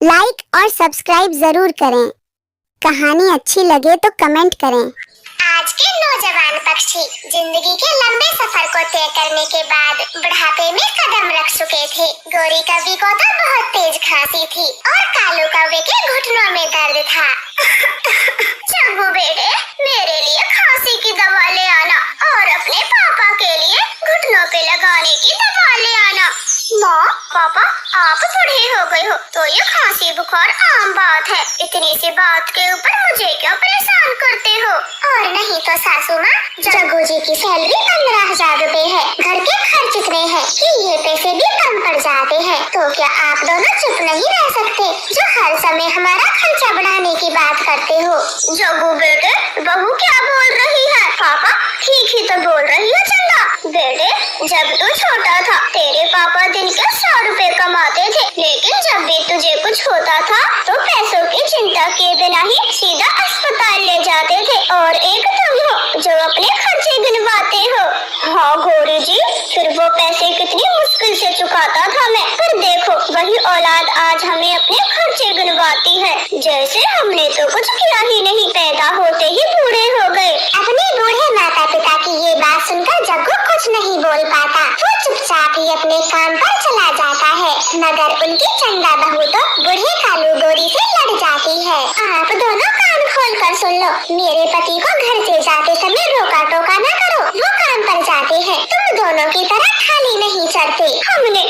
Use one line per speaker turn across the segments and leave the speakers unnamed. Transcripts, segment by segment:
Like और subscribe जरूर करें। कहानी अच्छी लगे तो कमेंट करें।
आज के नौजवान पक्षी जिंदगी के लंबे सफर को तय करने के बाद बुढ़ापे में कदम रख चुके थे। गोरी कवि को तो बहुत तेज खांसी थी और कालू कौवे के घुटनों में दर्द था। चंबू बेटे, मेरे लिए खांसी की दवा ले आना और अपने पापा के लिए घुटनों पे लगाने की दवा ले आना। माँ, पापा, आप बूढ़े हो गए हो तो ये खांसी बुखार आम बात है। इतनी सी बात के ऊपर मुझे क्यों परेशान करते हो? और नहीं तो सासू माँ, जग्गू जी की सैलरी 15,000 रुपए है। घर के खर्च इतने हैं कि ये पैसे भी कम पड़ जाते हैं। तो क्या आप दोनों चुप नहीं रह सकते जो हर समय हमारा खर्चा बढ़ाने की बात करते हो? जग्गू बेटे, बहू क्या बोल रही है? पापा ठीक ही तो बोल रही है चंदा। बेटे, जब तू छोटा था तेरे पापा दिन के 100 रुपए कमाते थे, लेकिन जब भी तुझे कुछ होता था तो पैसों की चिंता किए बिना ही सीधा अस्पताल ले जाते थे। और एक तुम हो जो अपने खर्चे गिनवाते हो। हाँ गौरी जी, फिर वो पैसे कितनी मुश्किल से चुकाता था मैं, पर देखो वही औलाद आज हमें अपने खर्चे गिनवाती है जैसे हमने तो कुछ किया ही नहीं, पैदा होते ही बूढ़े हो गए। अपने बूढ़े माता पिता की ये बात सुनकर जग्गू कुछ नहीं बोल पाता। वो चुपचाप ही अपने काम पर चला जाता है, मगर उनकी चंदा बहू तो बूढ़े कालू गोरी से लड़ जाती है। आप दोनों कान खोल कर सुन लो, मेरे पति को घर से जाते समय रोका टोका न करो। वो काम पर जाते हैं, तुम दोनों की तरह खाली नहीं चढ़ते। हमने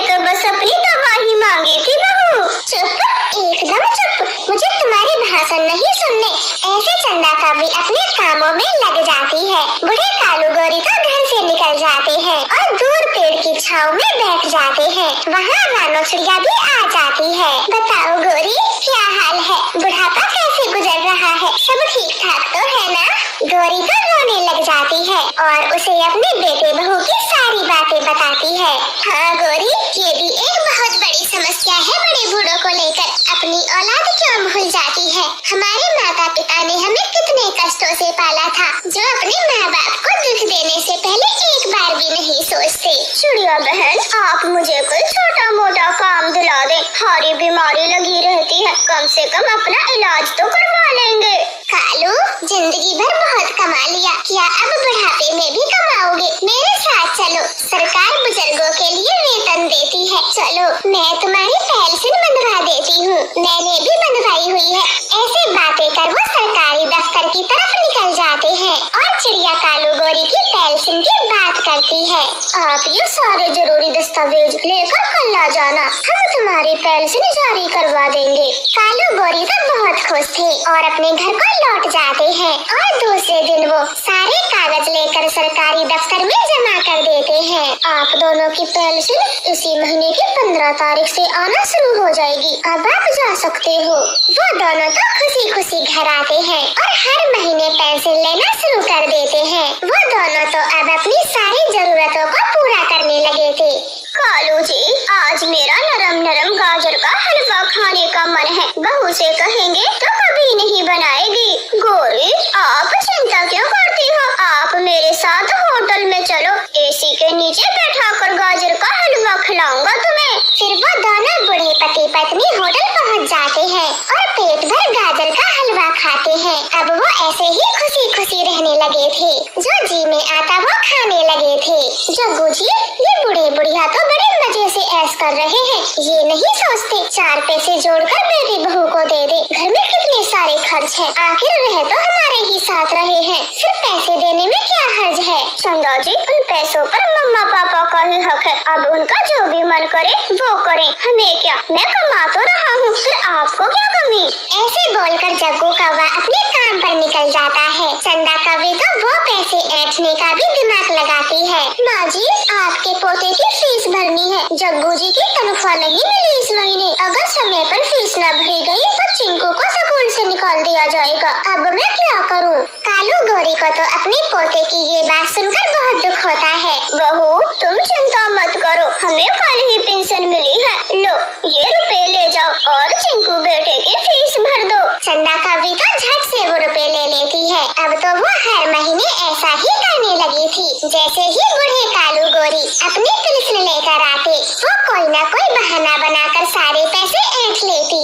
तो बस अपनी दवा ही मांगी थी बहू। चुप, एकदम चुप, मुझे तुम्हारे भाषण नहीं सुनने। ऐसे चंदा कवि अपने कामों में लग जाती है। बूढ़े कालू गोरी तो घर से निकल जाते हैं और दूर पेड़ की छांव में बैठ जाते हैं। वहाँ रानो चिड़िया भी आ जाती है। बताओ गोरी, क्या हाल है? बुढ़ापा कैसे गुजर रहा है? सब ठीक ठाक तो है ना? गोरी तो रोने लग जाती है और उसे अपने बेटे बहू की सारी बातें बताती है। हाँ गोरी, ये भी एक बहुत बड़ी समस्या है बड़े बूढ़ों को लेकर। अपनी औलाद क्यों भूल जाती है? हमारे माता पिता ने हमें कितने कष्टों से पाला था, जो अपने माँ बाप को दुख देने से पहले एक बार भी नहीं सोचते। चिड़िया बहन, आप मुझे कोई छोटा मोटा काम दिला दें, हारी बीमारी लगी रहती है, कम से कम अपना इलाज तो करवा लेंगे। कालू, जिंदगी भर बहुत कमा लिया, क्या अब बुढ़ापे में भी कमाओगे? मेरे साथ चलो, सरकार बुजुर्गों के लिए वेतन देती है। चलो, मैं तुम्हारी पेंशन बंधवा देती हूँ। मैंने भी बंधवाई हुई है। ऐसे बातें कर वो सरकारी दफ्तर की तरफ निकल जाते हैं और चिड़िया कालू गोरी की पेंशन की बात करती है। आप ये सारे जरूरी दस्तावेज लेकर कल आ जाना, हम तुम्हारी पेंशन जारी करवा देंगे। कालू गोरी तो बहुत खुश थे और अपने घर को लौट जाते हैं और दूसरे दिन वो सारे कागज लेकर सरकारी दफ्तर में जमा कर देते हैं। आप दोनों की पेंशन इसी महीने की 15 तारीख से आना शुरू हो जाएगी, अब आप जा सकते हो। वो दोनों तो खुशी खुशी घर आते हैं और हर महीने पेंशन लेना शुरू कर देते हैं। वो दोनों तो अब अपनी सारी जरूरतों को पूरा करने लगे थे। कालू जी, आज मेरा नरम नरम गाजर का हलवा खाने का मन है, बहू से कहेंगे तो कभी नहीं बनाएगी। गोरी, आप चिंता क्यों करती हो? आप मेरे साथ होटल में चलो, एसी के नीचे बैठाकर गाजर का हलवा खिलाऊंगा तुम्हें। फिर वो दोनों बूढ़े पति पत्नी होटल पहुंच जाते हैं और पेट भर गाजर का हलवा खाते हैं। अब वो ऐसे ही खुशी खुशी रहने लगे थे, जो जी में आता वो खाने लगे थे। जग्गू जी, ये बूढ़े बुढ़िया तो बड़े मजे से ऐश कर रहे हैं, ये नहीं सोचते 4 पैसे जोड़कर बेटी बहू को दे दे। घर में कितने सारे खर्च है, आखिर रह तो हमारे ही साथ रहे हैं, सिर्फ पैसे देने में क्या हर्ज है? चंदा जी, उन पैसों पर मम्मा पापा का ही हक है, अब उनका जो भी मन करे वो करें, हमें क्या? मैं कमा तो रहा हूँ, फिर आपको क्या कमी? ऐसे बोलकर जग्गू कौवा अपने काम पर निकल जाता है। चंदा कवि तो वो पैसे ऐंठने का भी दिमाग लगाती है। माँ जी, आपके पोते की फीस भरनी है, जग्गू जी की तनख्वाह नहीं मिली इस महीने, अगर समय पर फीस न भरी गई तो चिंकू को स्कूल से निकाल दिया जाएगा, अब मैं क्या करूँ? कालू गोरी को तो अपने पोते की ये बात सुनकर बहुत दुख होता है। बहू, तुम चिंता मत करो, हमें कल ही पेंशन मिली है, लो ये रुपए ले जाओ और चिंकू बेटे की फीस भर दो। चंदा कवि तो झट से वो रुपए ले लेती है। अब तो वो हर महीने ऐसा ही करने लगी थी। जैसे ही बूढ़े कालू गोरी अपनी पेंशन लेकर आते, वो कोई न कोई बहाना बनाकर सारे पैसे ऐंठ लेती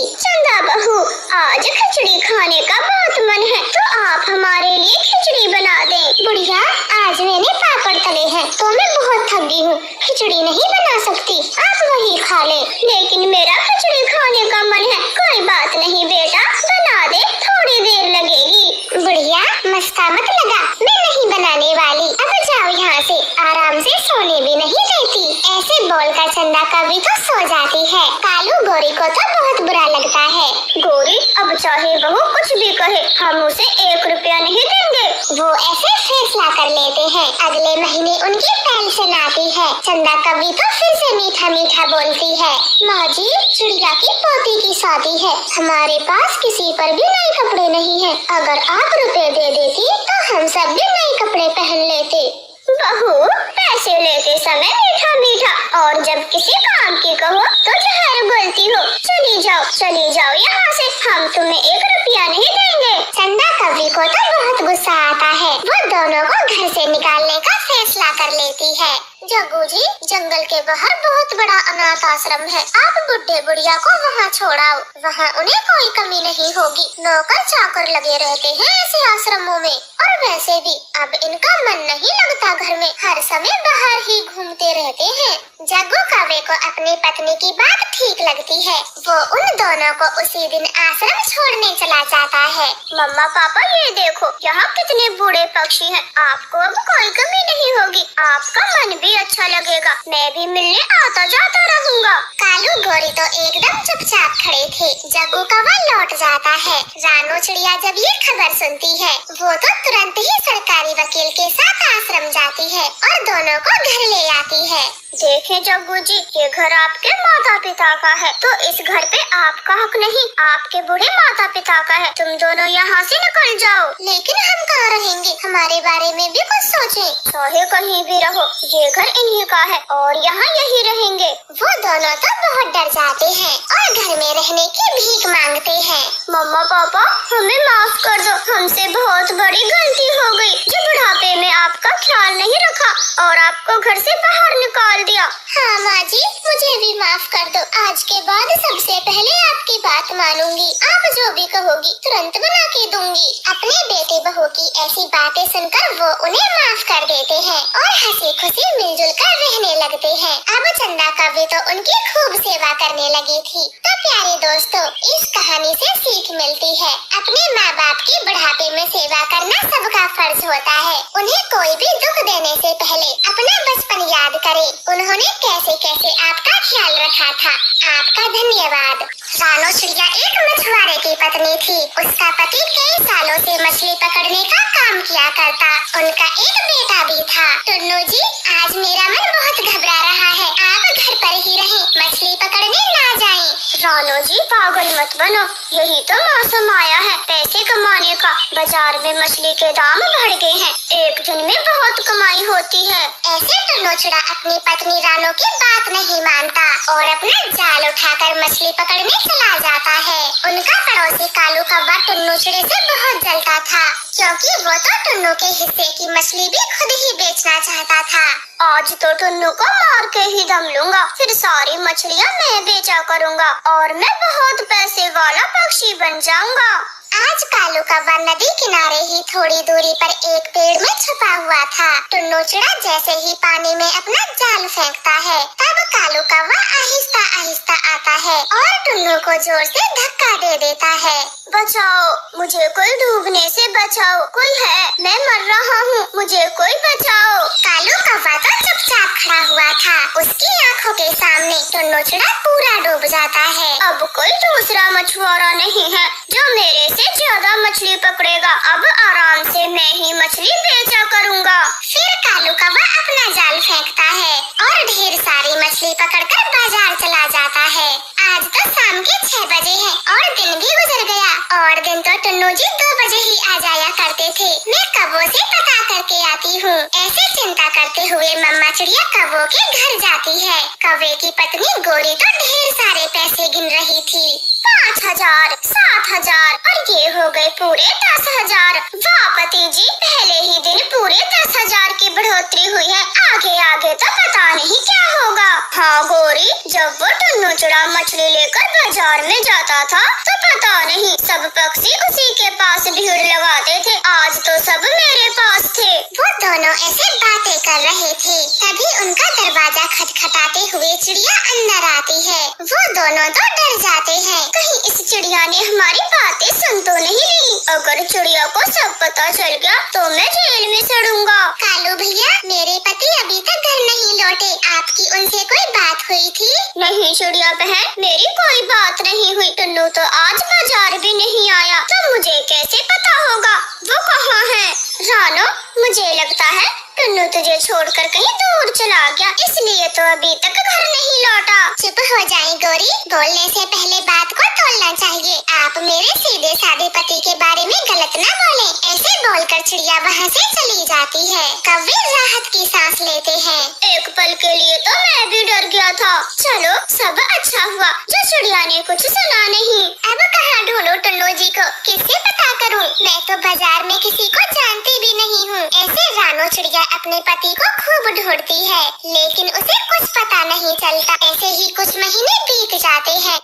आज खिचड़ी खाने का बहुत मन है, तो आप हमारे लिए खिचड़ी बना दें। बुढ़िया, आज मैंने पापड़ तले हैं, तो मैं बहुत थक गई हूँ, खिचड़ी नहीं बना सकती, आप वही खा ले। लेकिन मेरा खिचड़ी खाने का मन है। कोई बात नहीं बेटा, बना दे, थोड़ी देर लगेगी। बुढ़िया, मस्का मत लगा, मैं नहीं बनाने वाली, अब जाओ यहाँ से, आराम से सोने भी नहीं देती। ऐसे बोलकर चंदा कभी तो सो जाती है। कालू गौरी को तो बहुत बुरा लगता है। गौरी, अब चाहे बहू कुछ भी कहे, हम उसे 1 रुपया नहीं देंगे। वो ऐसे फैसला कर लेते हैं। अगले महीने उनकी पेंशन आती है। चंदा कभी तो फिर से मीठा मीठा बोलती है। माँ जी, चिड़िया की पोती की शादी है, हमारे पास किसी पर भी नए कपड़े नहीं है, अगर आप रुपए दे देती तो हम सब भी नए कपड़े पहन लेते। बहू, पैसे लेते समय मीठा मीठा, और जब किसी काम की कहो तो जहर बोलती हो। चली जाओ यहाँ से, हम तुम्हें 1 रुपया नहीं देंगे। चंदा कवि को तो बहुत गुस्सा आता है। वो दोनों को घर से निकालने का फैसला कर लेती है। जग्गू जी, जंगल के बाहर बहुत बड़ा अनाथ आश्रम है, आप बुढ़े बुढ़िया को वहाँ छोड़ाओ, वहाँ उन्हें कोई कमी नहीं होगी। नौकर चाकर लगे रहते हैं ऐसे आश्रमों में, और वैसे भी अब इनका मन नहीं लगता घर में, हर समय बाहर ही घूमते रहते हैं। जग्गू कौवे को अपनी पत्नी की बात ठीक लगती है। वो उन दोनों को उसी दिन आश्रम छोड़ने चला जाता है। मम्मा पापा, ये देखो यहाँ कितने बूढ़े पक्षी हैं, आपको अब कोई कमी नहीं होगी, आपका मन भी अच्छा लगेगा, मैं भी मिलने आता जाता रहूँगा। कालू गौरी तो एकदम चुपचाप खड़े थे। जग्गू कौवा लौट जाता है। रानो चिड़िया जब ये खबर सुनती है, वो तो तुरंत ही सरकारी वकील के साथ आश्रम जाती है और दोनों को घर ले आती है। देखें जग्गू जी, ये घर आपके माता पिता का है, तो इस घर पे आपका हक नहीं, आपके बूढ़े माता पिता का है, तुम दोनों यहाँ से निकल जाओ। लेकिन हम कहाँ रहेंगे, हमारे बारे में भी कुछ सोचें। चाहे कहीं भी रहो, ये घर इन्हीं का है और यहाँ यही रहेंगे। वो दोनों तो बहुत डर जाते हैं और घर में रहने की भीख मांगते हैं। मम्मा पापा, हमें माफ कर दो, हमसे बहुत बड़ी गलती हो गई, जो बुढ़ापे में आपका ख्याल नहीं रखा और आपको घर से बाहर निकाल दिया। हाँ माँ जी, मुझे भी माफ कर दो, आज के बाद सबसे पहले आपकी बात मानूंगी, आप जो भी कहोगी तुरंत बना के दूंगी। अपने बेटे बहू की ऐसी बातें सुनकर वो उन्हें माफ कर देते हैं और हंसी खुशी मिलजुल कर रहने लगते हैं। अब चंदा कवि तो उनकी खूब सेवा करने लगी थी। तो प्यारे दोस्तों, इस कहानी से सीख मिलती है, अपने माँ बाप की बुढ़ापे में सेवा करना सबका फर्ज होता है। उन्हें कोई भी दुख देने से पहले अपना बचपन याद करें, उन्होंने कैसे कैसे आपका ख्याल रखा था। आपका धन्यवाद। रानो चिड़िया एक मछुआरे की पत्नी थी। उसका पति कई सालों से मछली पकड़ने का काम किया करता। उनका एक बेटा भी था। टुन्नू जी, आज मेरा मन बहुत घबरा रहा है, आप घर पर ही रहें, मछली पकड़ने ना जाएं। रानो जी, पागल मत बनो, यही तो मौसम आया है पैसे कमाने का, बाजार में मछली के दाम बढ़ गए हैं, एक दिन में बहुत कमाई होती है। ऐसे टुन्नू चिड़ा अपनी पत्नी रानो की बात नहीं मानता और अपना जाल उठाकर मछली पकड़ने चला जाता है। उनका पड़ोसी कालू कौवा टुन्नू चिड़े से बहुत जलता था, क्योंकि वो तो टुन्नू के हिस्से की मछली भी खुद ही बेचना चाहता था। आज तो टुन्नू को मार के ही दम लूंगा, फिर सारी मछलियाँ मैं बेचा करूँगा और मैं बहुत पैसे वाला पक्षी बन जाऊँगा। आज कालू कौवा नदी किनारे ही थोड़ी दूरी पर एक पेड़ में छुपा हुआ था। टुन्नू चिड़ा जैसे ही पानी में अपना जाल फेंकता है, तब कालू कौवा आहिस्ता आहिस्ता आता है और टुन्नू को जोर से धक्का दे देता है। बचाओ, मुझे कोई डूबने से बचाओ, कोई है, मैं मर रहा हूँ, मुझे कोई बचाओ। कालू कौवा तो चुपचाप खड़ा हुआ था। उसकी आंखों के सामने टुन्नू चिड़ा पूरा डूब जाता है। अब कोई दूसरा मछुआरा नहीं है जो मेरे से ज्यादा मछली पकड़ेगा, अब आराम से मैं ही मछली बेचा करूँगा। फिर कालू कौवा अपना जाल फेंकता है और ढेर सारी मछली पकड़कर बाजार चला जाता है। आज तो शाम के 6 बजे है और दिन भी गुजर गया। और दिन तो टुन्नू जी 2 बजे ही आ जाया करते थे। मैं कौवों से पता करके आती हूँ। ऐसे चिंता करते हुए मम्मा चिड़िया कौवों के घर जाती है। कौवे की पत्नी गोरी तो ढेर सारे पैसे गिन रही थी, 5000, 7000 और ये हो गए पूरे 10,000। वाह पति जी, पहले ही दिन पूरे 10,000 की बढ़ोतरी हुई है, आगे आगे तो पता नहीं क्या होगा। हाँ गोरी, जब वो टुन्नू चिड़ा मछली लेकर बाजार में जाता था तो पता नहीं, सब पक्षी उसी के पास भीड़ लगाते थे, आज तो सब मेरे पास थे। वो दोनों ऐसे बातें कर रहे थे, तभी उनका दरवाजा खटखटाते हुए चिड़िया अंदर आती है। वो दोनों तो डर जाते हैं, कहीं इस चिड़िया ने हमारी बातें सुन तो नहीं ली। अगर चिड़िया को सब पता चल गया तो मैं जेल में सड़ूंगा। कालू भैया, मेरे पति अभी तक घर नहीं लौटे, आपकी उनसे कोई बात हुई थी? नहीं चिड़िया बहन, मेरी कोई बात नहीं हुई। टुन्नू तो आज बाजार भी नहीं आया, तो मुझे कैसे पता होगा वो कहाँ है? रानो, मुझे लगता है टुन्नू तुझे छोड़कर कहीं दूर चला गया, इसलिए तो अभी तक घर नहीं लौटा। चुप हो जाएं गौरी, बोलने से पहले बात को तोड़ना चाहिए। आप मेरे सीधे साधे पति के बारे में गलत ना बोलें। ऐसे बोलकर चिड़िया वहाँ से चली जाती है। कौवे राहत की सांस लेते हैं। एक पल के लिए तो मैं भी डर गया था। चलो, सब अच्छा हुआ जो चिड़िया ने कुछ सुना नहीं। अब कहाँ ढूंढूं टुन्नू जी को, किससे पता करूँ? मैं तो बाजार में किसी को जानती भी नहीं हूँ। ऐसे रानो चिड़िया अपने पति को खूब ढूंढती है, लेकिन उसे कुछ पता नहीं चलता। ऐसे ही कुछ महीने बीत जाते हैं।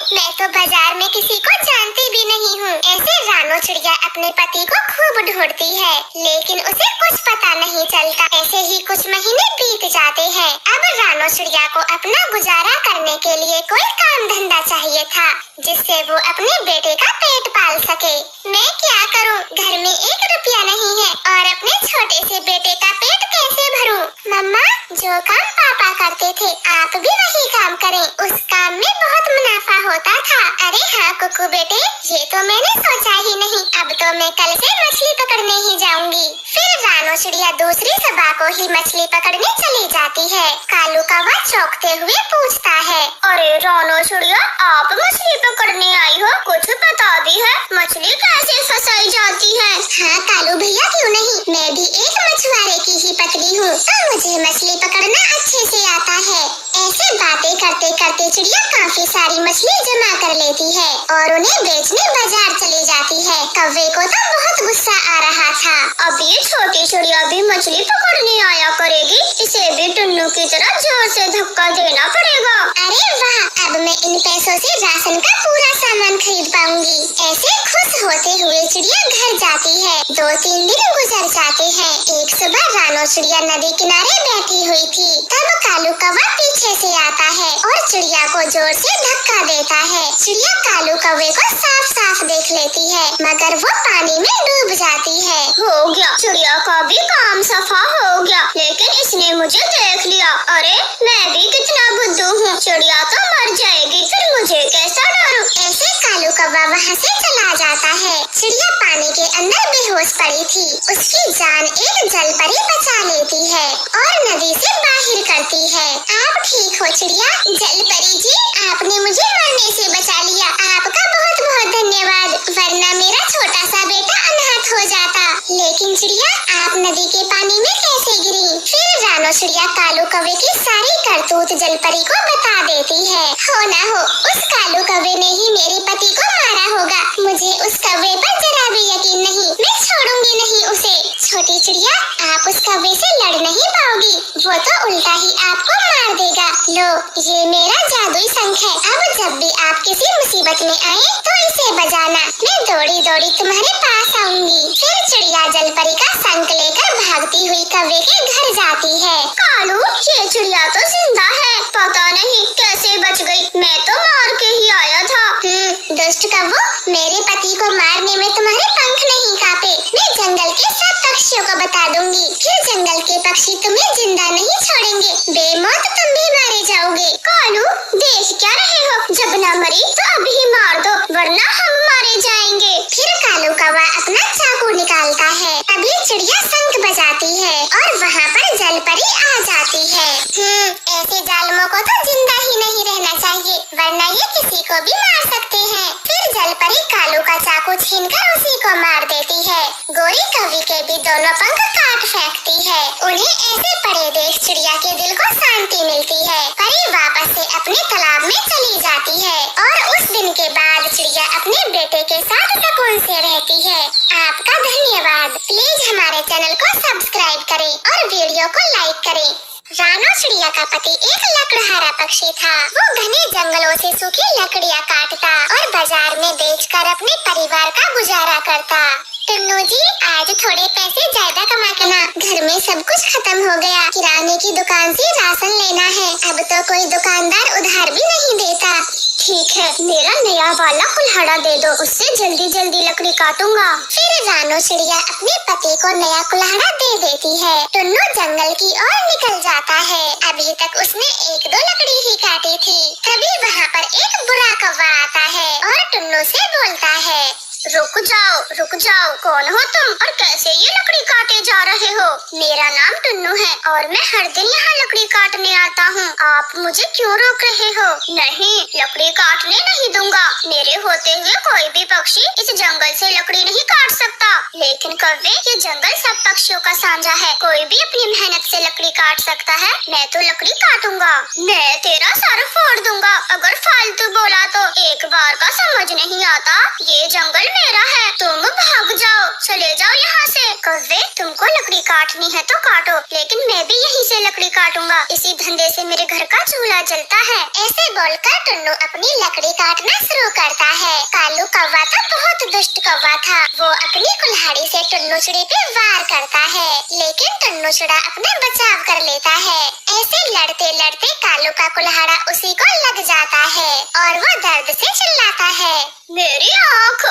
मैं तो बाजार में किसी को जानती भी नहीं हूँ। ऐसे रानो चिड़िया अपने पति को खूब ढूंढती है, लेकिन उसे कुछ पता नहीं चलता। ऐसे ही कुछ महीने बीत जाते हैं। अब रानो चिड़िया को अपना गुजारा करने के लिए कोई काम धंधा चाहिए था, जिससे वो अपने बेटे का पेट पाल सके। मैं क्या करूँ? घर में 1 रुपया नहीं है और अपने छोटे से बेटे का पेट कैसे भरूँ? मम्मा, जो काम पापा करते थे आप भी वही काम करें, उस काम में बहुत मुनाफा होता था। अरे हाँ कुकू बेटे, ये तो मैंने सोचा ही नहीं। अब तो मैं कल से मछली पकड़ने ही जाऊंगी। फिर रानो चिड़िया दूसरी सुबह को ही मछली पकड़ने चली जाती है। कालू कौवा चौंकते हुए पूछता है, अरे रानो चिड़िया, आप मछली पकड़ने आई हो? कुछ पता भी है मछली कैसे फंसाई जाती है? हाँ कालू भैया, क्यों नहीं, मैं भी एक मछुआरे की ही पत्नी हूँ, तो मुझे मछली पकड़ना अच्छे से आता है। ऐसे बातें करते करते चिड़िया काफी सारी मछली जमा कर लेती है और उन्हें बेचने बाजार चली जाती है। कौवे को तो बहुत गुस्सा आ रहा था। अब ये छोटी चिड़िया भी मछली पकड़ने आया करेगी, इसे भी टुन्नू की तरह जोर से धक्का देना पड़ेगा। अरे वाह, अब मैं इन पैसों से राशन का पूरा सामान खरीद पाऊंगी। ऐसे खुश होते हुए चिड़िया घर जाती है। 2-3 दिन गुजर जाते हैं। एक सुबह रानो चिड़िया नदी किनारे बैठी हुई थी, तब कालू कौवा पीछे से आता है और चिड़िया को जोर से धक्का देता है। चिड़िया कालू कौवे को साफ साफ देख लेती है, मगर वो पानी में डूब जाती है। हो गया, चिड़िया का भी काम सफा हो गया, लेकिन इसने मुझे देख लिया। अरे मैं भी कितना बुद्धू हूँ, चिड़िया तो मर जाएगी, फिर मुझे कैसा डरूं? ऐसे कालू कौवा वहाँ से चला जाता है। चिड़िया पानी के अंदर बेहोश पड़ी थी, उसकी जान एक जल परी बचा लेती है और नदी से बाहर करती है। आप ठीक हो चिड़िया? जल परी जी, आपने मुझे मरने से बचा लिया, आपका बहुत बहुत धन्यवाद, वरना मेरा छोटा सा बेटा अनाथ हो जाता। लेकिन चिड़िया, आप नदी के पानी में कैसे गिरी? फिर रानो चिड़िया कालू कौवे की सारी करतूत जल परी को बता देती है। हो ना हो, उस कालू कौवे ने ही मेरे पति को मारा होगा। मुझे उस कौवे पर जरा भी यकीन नहीं, मैं छोड़ूंगी नहीं उसे। छोटी चिड़िया, आप उस कौवे से लड़ नहीं पाओगी, वो तो उल्टा ही आपको मार देगा। लो, ये मेरा जादुई शंख है, अब जब भी आप किसी मुसीबत में आए तो इसे बजाना, मैं दौड़ी दौड़ी तुम्हारे पास आऊंगी। फिर चिड़िया जल परी का शंख लेकर भागती हुई कौवे के घर जाती है। कालू, ये चिड़िया तो जिंदा है, पता नहीं कैसे बच गई, मैं तो मार के ही आया था। दुष्ट कौवो, मेरे पति को मारने में तुम्हारे पंख नहीं कांपे, मैं जंगल के सब पक्षियों को बता दूंगी, फिर जंगल के पक्षी तुम्हें जिंदा नहीं छोड़ेंगे, बेमौत तुम भी मारे जाओगे। कालू, देख क्या रहे हो, जब न मरी तो अभी मार दो, वरना हम मारे जाएंगे। फिर कालू कौवा अपना चाकू निकालता है, तभी चिड़िया शंख बजाती है और वहाँ पर जल परी आ जाती है। ऐसे जालिमों को तो जिंदा ही नहीं रहना चाहिए, वरना ये किसी को भी मार सकते हैं। फिर जल परी कालू का चाकू छीनकर उसी को मार देती है। गोरी कौवी के भी दोनों पंख काट फेंकती है। उन्हें ऐसे पड़े देख चिड़िया के दिल को शांति मिलती है। परी वापस से अपने तालाब में चली जाती है और उस दिन के बाद चिड़िया अपने बेटे के साथ सुकून से रहती है। आपका धन्यवाद। प्लीज हमारे चैनल को सब्सक्राइब करें और वीडियो को लाइक करें। रानो चिड़िया का पति एक लकड़हारा पक्षी था। वो घने जंगलों से सूखी लकड़ियाँ काटता और बाजार में अपने परिवार का गुजारा करता। टुन्नू जी, आज थोड़े पैसे ज्यादा कमा के ना, घर में सब कुछ खत्म हो गया। किराने की दुकान से राशन लेना है। अब तो कोई दुकानदार उधार भी नहीं देता। ठीक है, मेरा नया वाला कुल्हाड़ा दे दो, उससे जल्दी जल्दी लकड़ी काटूंगा। फिर रानो चिड़िया अपने पति को नया कुल्हाड़ा दे देती है। टुन्नू जंगल की ओर निकल जाता है। अभी तक उसने 1-2 लकड़ी ही काटी थी। तभी वहाँ पर एक बुरा कौवा आता है और टुन्नू से बोलता है, रुक जाओ, कौन हो तुम और कैसे ये लकड़ी काटे जा रहे हो? मेरा नाम टुन्नू है और मैं हर दिन यहाँ लकड़ी काटने आता हूँ। आप मुझे क्यों रोक रहे हो? नहीं, लकड़ी काटने नहीं दूंगा। मेरे होते हुए कोई भी पक्षी इस जंगल से लकड़ी नहीं काट सकता। लेकिन कौवे, ये जंगल सब पक्षियों का साझा है, कोई भी अपनी मेहनत से लकड़ी काट सकता है। मैं तो लकड़ी काटूंगा। मैं तेरा सर फोड़ दूंगा अगर फालतू बोला तो। एक बार का समझ नहीं आता, ये जंगल मेरा है, तुम भाग जाओ, चले जाओ यहाँ से। कौवे, तुमको लकड़ी काटनी है तो काटो, लेकिन मैं भी यहीं से लकड़ी काटूंगा। इसी धंधे से मेरे घर का चूल्हा जलता है। ऐसे बोलकर टुन्नू अपनी लकड़ी काटना शुरू करता है। कालू कौवा तो बहुत दुष्ट कौवा था। वो अपनी कुल्हाड़ी से टुन्नू चिड़ी पे वार करता है, लेकिन टुन्नू चिड़ा अपना बचाव कर लेता है। ऐसे लड़ते लड़ते कालू का कुल्हाड़ा उसी को लग जाता है और वो दर्द से चिल्लाता है, मेरी आँख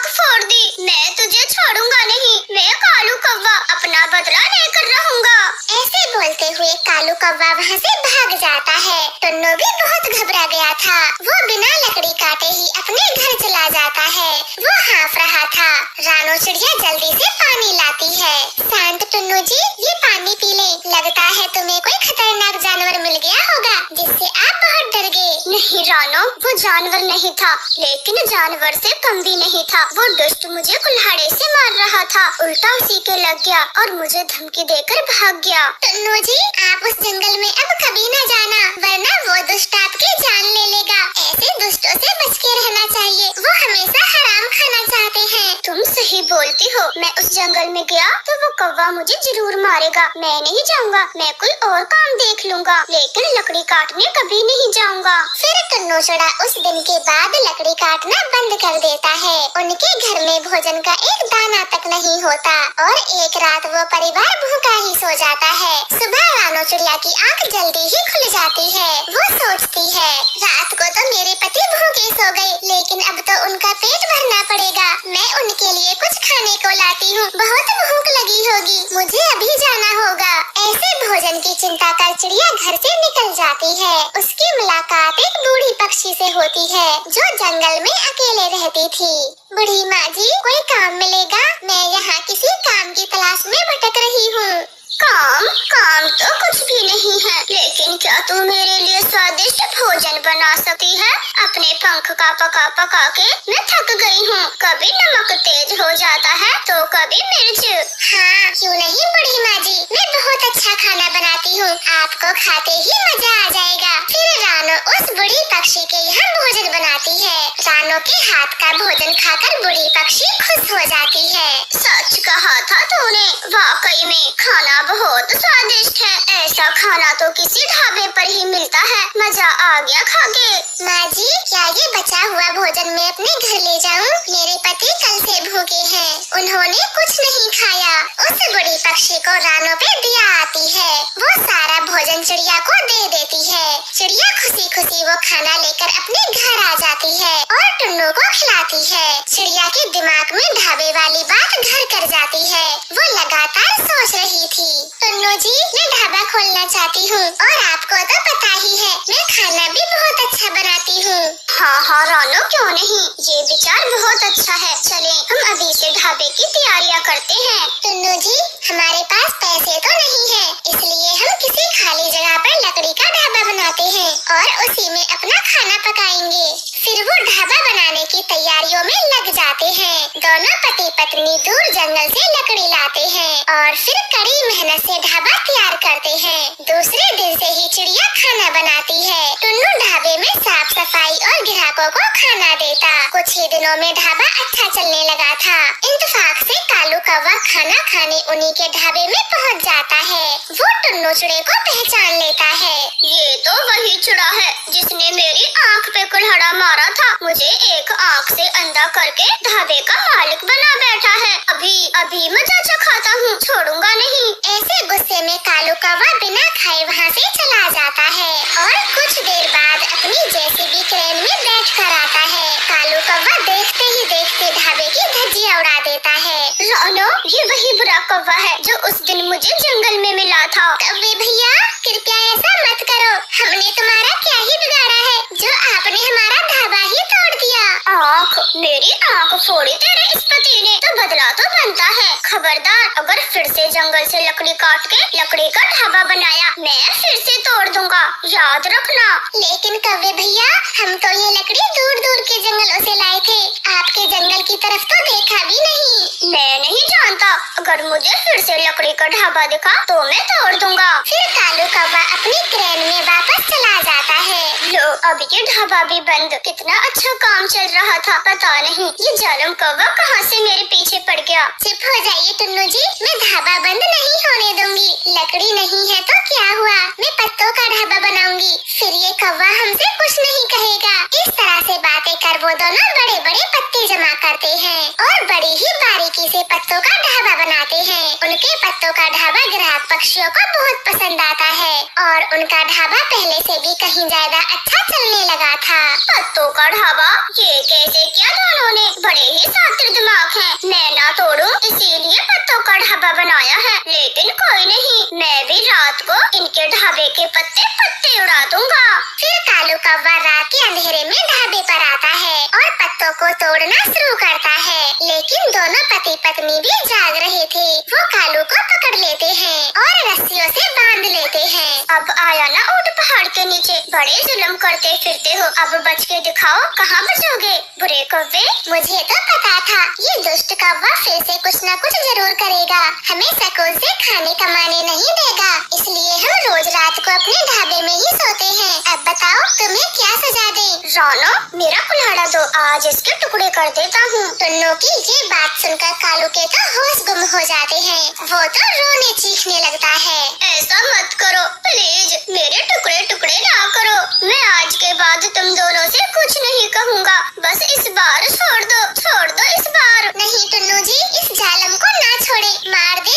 फोड़ दी। मैं तुझे छोड़ूंगा नहीं। मैं कालू कौवा अपना बदला लेकर रहूंगा। ऐसे बोलते हुए कालू कौवा वहाँ से भाग जाता है। टुन्नू भी बहुत घबरा गया था। वो बिना लकड़ी काटे ही अपने घर चला जाता है। वो हाँफ रहा था। रानो चिड़िया जल्दी से पानी लाती है। शांत टुन्नू जी, ये पानी पी ले। लगता है तुम्हें कोई खतरनाक जानवर मिल गया होगा जिससे आप बहुत डर गए। नहीं रानो, वो जानवर नहीं था, लेकिन जानवर से कम भी नहीं था। वो दुष्ट मुझे कुल्हाड़े से मार रहा था, उल्टा उसी के लग गया और मुझे धमकी देकर भाग गया। टुन्नू जी, आप उस जंगल में अब कभी न जाना, वरना वो दुष्ट आपकी जान ले लेगा। ऐसे दुष्टों से बच के रहना चाहिए, वो हमेशा हराम खाना चाहते हैं। तुम सही बोलती हो। मैं उस जंगल में गया तो वो कौवा मुझे जरूर मारेगा। मैं नहीं जाऊंगा, मैं कोई और काम देख लूंगा, लेकिन लकड़ी काटने कभी नहीं जाऊंगा। फिर टुन्नू चिड़ा उस दिन के बाद लकड़ी काटना बंद कर देता है। उनके घर में भोजन का एक दाना तक नहीं होता और एक रात वो परिवार भूखा ही सो जाता है। सुबह रानो चिड़िया की आंख जल्दी ही खुल जाती है। वो सोचती है, रात को तो मेरे पति भूखे सो गए, लेकिन अब तो उनका पेट भरना पड़ेगा। मैं उनके लिए कुछ खाने को लाती हूँ, बहुत भूख लगी होगी, मुझे अभी जाना होगा। ऐसे भोजन की चिंता कर चिड़िया घर से निकल जाती है। उसकी मुलाकात एक बूढ़ी पक्षी से होती है जो जंगल में अकेले रहती थी। बूढ़ी माँ जी, कोई काम मिलेगा? मैं यहाँ किसी काम की तलाश में भटक रही हूँ। काम तो कुछ भी नहीं है, लेकिन क्या तू मेरे लिए स्वादिष्ट भोजन बना सकती है? अपने पंख का पका के मैं थक गई हूँ। कभी नमक तेज हो जाता है तो कभी मिर्च। हाँ, क्यों नहीं बूढ़ी माँ जी, मैं बहुत अच्छा खाना बनाती हूँ, आपको खाते ही मजा आ जाएगा। फिर रानो उस बूढ़ी पक्षी के यहाँ भोजन बनाती है। रानो के हाथ का भोजन खाकर बूढ़ी पक्षी खुश हो जाती है। सच कहा था तूने, वाकई में खाना बहुत स्वादिष्ट है। ऐसा खाना तो किसी ढाबे पर ही मिलता है। मजा आ गया खा के। माँ जी, क्या ये बचा हुआ भोजन मैं अपने घर ले जाऊँ? मेरे पति कल से भूखे हैं, उन्होंने कुछ नहीं खाया। उस बड़ी पक्षी को रानो पे दया आती है। वो सारा भोजन चिड़िया को दे देती है। चिड़िया खुशी खुशी वो खाना लेकर अपने घर आ जाती है और टुन्नू को खिलाती है। चिड़िया के दिमाग में ढाबे वाली बात घर कर जाती है। वो लगातार सोच रही थी, टुन्नू जी, मैं ढाबा खोलना चाहती हूँ और आपको तो पता ही है मैं खाना भी बहुत अच्छा बनाती हूँ। हाँ रानो, क्यों नहीं, ये विचार बहुत अच्छा है। चलें, हम अभी से ढाबे की तैयारियाँ करते हैं। टुन्नू जी, हमारे पास पैसे तो नहीं है, इसलिए हम किसी खाली जगह पर लकड़ी का ढाबा बनाते हैं और उसी में अपना खाना पकाएंगे। फिर वो ढाबा बनाने की तैयारियों में लग जाते हैं। दोनों पति पत्नी दूर जंगल से लकड़ी लाते हैं और फिर कड़ी मेहनत से ढाबा तैयार करते हैं। दूसरे दिन से ही चिड़िया खाना बनाती है। टुन्नू ढाबे में साफ सफाई और ग्राहकों को खाना देता। कुछ ही दिनों में ढाबा अच्छा चलने लगा था। इत्तेफाक से कालू कौवा खाना खाने उन्हीं के ढाबे में पहुंच जाता है। वो टुन्नू चिड़े को पहचान लेता है। ये तो वही चिड़ा है जिसने मेरी आँख पे कुल्हाड़ा मारा था। मुझे एक आँख से गंदा करके ढाबे का मालिक बना बैठा है। अभी अभी मजा चखाता हूँ, छोड़ूंगा नहीं। ऐसे गुस्से में कालू कौवा बिना खाए वहाँ से चला जाता है और कुछ देर बाद अपनी जेसीबी क्रेन में बैठ कर आता है। कालू कौवा देखते ही देखते ढाबे की धज्जियां उड़ा देता है। रोनो, ये वही बुरा कौवा है जो उस दिन मुझे जंगल में मिला था। कौवे भैया, कृपया ऐसा मत करो। हमने तुम्हारा क्या ही बिगाड़ा है जो आपने हमारा ढाबा ही तोड़ दिया। आँख, मेरी आँख फोड़ी तेरे इस पति ने, तो बदला तो बनता है। खबरदार, अगर फिर से जंगल से लकड़ी काट के लकड़ी का ढाबा बनाया, मैं फिर से तोड़ दूंगा, याद रखना। लेकिन कौवे भैया, हम तो ये लकड़ी दूर दूर के जंगलों से लाए थे, आपके जंगल की तरफ तो देखा भी नहीं। मैं नहीं जानता, अगर मुझे फिर से लकड़ी का ढाबा दिखा तो मैं तोड़ दूंगा। फिर कालू कौवा अपनी क्रेन में वापस चला जाता है। लो, अब ये ढाबा भी बंद। कितना अच्छा काम चल रहा था, पता नहीं ये जालिम कौवा कहाँ से मेरे पीछे पड़ गया। चुप हो जाइए टुन्नू जी, मैं ढाबा बंद नहीं होने दूंगी। लकड़ी नहीं है तो क्या हुआ, मैं पत्तों का ढाबा बनाऊंगी, फिर ये कौवा हमसे कुछ नहीं कहेगा। इस तरह से बातें कर वो दोनों बड़े बड़े पत्ते जमा करते हैं और बड़ी ही बारीकी से पत्तों का ढाबा बनाते हैं। उनके पत्तों का ढाबा ग्राहक पक्षियों को बहुत पसंद आता है और उनका ढाबा पहले से भी कहीं ज्यादा अच्छा चलने लगा था। पत्तों का ढाबा, ये कैसे किया दोनों ने? बड़े ही शातिर दिमाग हैं। मैं ना तोड़ूं इसीलिए पत्तों का ढाबा बनाया है, लेकिन कोई नहीं, मैं भी रात को इनके ढाबे के पत्ते पत्ते उड़ा दूंगा। फिर कालू कौवा रात के अंधेरे में ढाबे पर आता है और पत्तों को तोड़ना शुरू करता है, लेकिन दोनों पति पत्नी भी जाग रहे थे। वो कालू को पकड़ लेते हैं और रस्सियों से बांध लेते हैं। अब आया ना ऊँट पहाड़ के नीचे, बड़े जुल्म करते फिरते हो, अब बच के दिखाओ, कहाँ बचोगे? बुरे कौवे, मुझे तो पता था ये दुष्ट कौवा फिर से कुछ न कुछ जरूर करेगा, हमें सुकून से खाने कमाने नहीं देगा, इसलिए हम रोज रात को अपने ढाबे में ही सोते हैं। अब बताओ तुम्हें क्या सजा दे? रोनो, मेरा कुल्हाड़ा दो, आज इसके टुकड़े कर देता हूँ। टुन्नू की ये बात सुनकर कालू के तो होश गुम हो जाते हैं, वो तो रोने चीखने लगता है। ऐसा मत करो प्लीज, मेरे टुकड़े टुकड़े ना करो, मैं आज के बाद तुम दोनों से कुछ नहीं कहूँगा, बस इस बार छोड़ दो इस बार। नहीं टुन्नू जी, इस जालिम को ना छोड़े, मार दे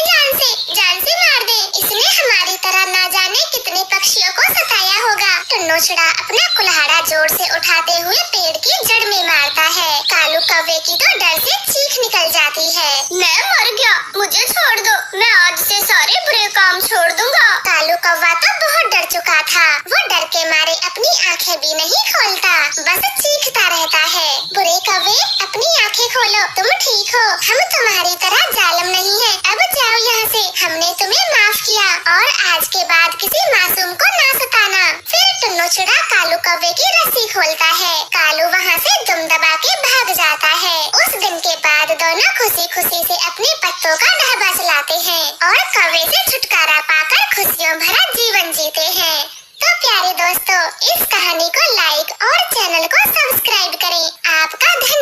जान से मार दे, इसने हमारी तरह ना जाने कितने पक्षियों को सताया होगा। टुन्नू चिड़ा अपना कुल्हाड़ा जोर से उठाते हुए पेड़ की जड़ में मारता है। कालू कौवे की तो डर से चीख निकल जाती है। मैं मर गया, मुझे छोड़ दो, मैं आज से सारे बुरे काम छोड़ दूंगा। कालू कौवा तो बहुत डर चुका था, वो डर के मारे अपनी आंखें भी नहीं खोलता, बस चीखता रहता है। बुरे कौवे, अपनी आंखें खोलो, तुम ठीक हो, हम तुम्हारी तरह जालिम नहीं है, अब जाओ यहाँ से, हमने तुम्हें माफ किया और आज के बाद किसी मासूम को ना सताना। फिर टुन्नू चिड़ा कालू कौवे की रस्सी खोलता है, कालू वहाँ से दुम दबा के भाग जाता है। उस दिन के बाद दोनों खुशी खुशी से अपने पत्तों का ढाबा चलाते हैं और कौवे से छुटकारा पाकर खुशियों भरा जीवन जीते हैं। तो प्यारे दोस्तों, इस कहानी को लाइक और चैनल को सब्सक्राइब करें। आपका धन्यवाद।